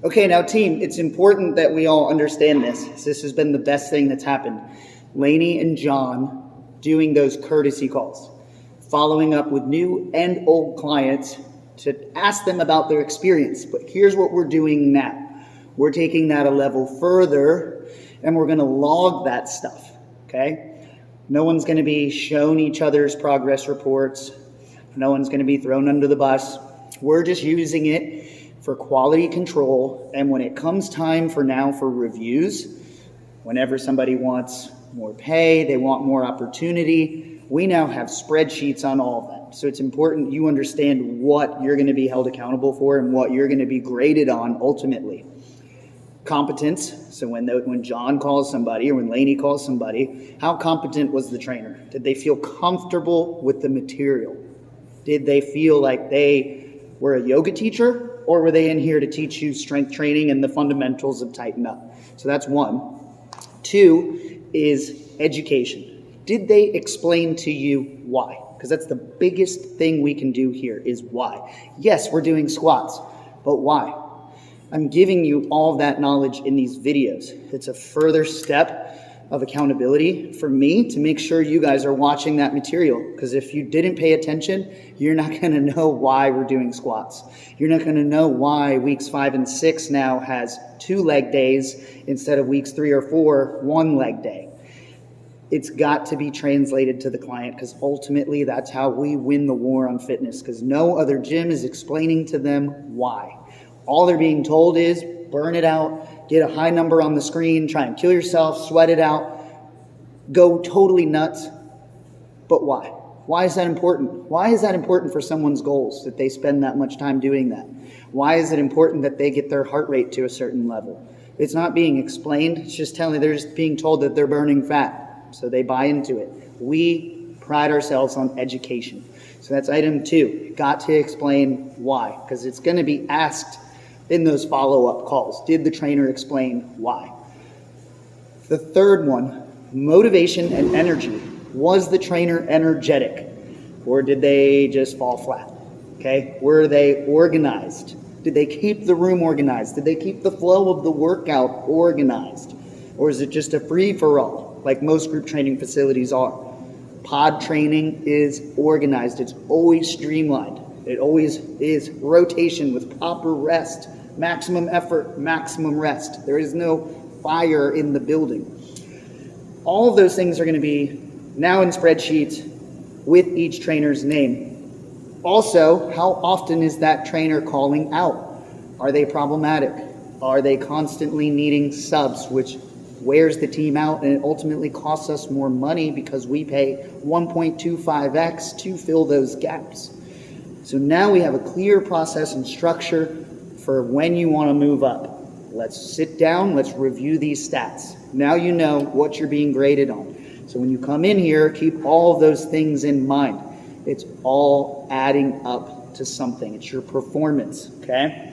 Okay, now team, it's important that we all understand this. This has been the best thing that's happened. Lainey and John doing those courtesy calls, following up with new and old clients to ask them about their experience. But here's what we're doing now. We're taking that a level further and we're gonna log that stuff, okay? No one's gonna be shown each other's progress reports. No one's gonna be thrown under the bus. We're just using it for quality control, and when it comes time for reviews, whenever somebody wants more pay, they want more opportunity, we now have spreadsheets on all of that. So it's important you understand what you're going to be held accountable for and what you're going to be graded on ultimately. Competence, so when John calls somebody or when Lainey calls somebody, how competent was the trainer? Did they feel comfortable with the material? Did they feel like they were a yoga teacher? Or were they in here to teach you strength training and the fundamentals of Tighten Up? So that's one. Two is education. Did they explain to you why? Because that's the biggest thing we can do here is why. Yes, we're doing squats, but why? I'm giving you all of that knowledge in these videos. It's a further step of accountability for me to make sure you guys are watching that material. Because if you didn't pay attention, you're not going to know why we're doing squats. You're not going to know why weeks 5 and 6 now has 2 leg days instead of weeks 3 or 4, 1 leg day. It's got to be translated to the client because ultimately that's how we win the war on fitness, because no other gym is explaining to them why. All they're being told is burn it out, get a high number on the screen, try and kill yourself, sweat it out, go totally nuts. But why? Why is that important? Why is that important for someone's goals, that they spend that much time doing that? Why is it important that they get their heart rate to a certain level? It's not being explained. It's just they're just being told that they're burning fat. So they buy into it. We pride ourselves on education. So that's item 2. Got to explain why, because it's going to be asked in those follow-up calls. Did the trainer explain why? The third one, motivation and energy. Was the trainer energetic, or did they just fall flat? Okay, were they organized? Did they keep the room organized? Did they keep the flow of the workout organized? Or is it just a free-for-all, like most group training facilities are? Pod training is organized. It's always streamlined. It always is rotation with proper rest, maximum effort, maximum rest. There is no fire in the building. All of those things are going to be now in spreadsheets with each trainer's name. Also, how often is that trainer calling out? Are they problematic? Are they constantly needing subs, which wears the team out and it ultimately costs us more money because we pay 1.25x to fill those gaps. So now we have a clear process and structure for when you want to move up. Let's sit down, let's review these stats. Now you know what you're being graded on. So when you come in here, keep all of those things in mind. It's all adding up to something. It's your performance, okay?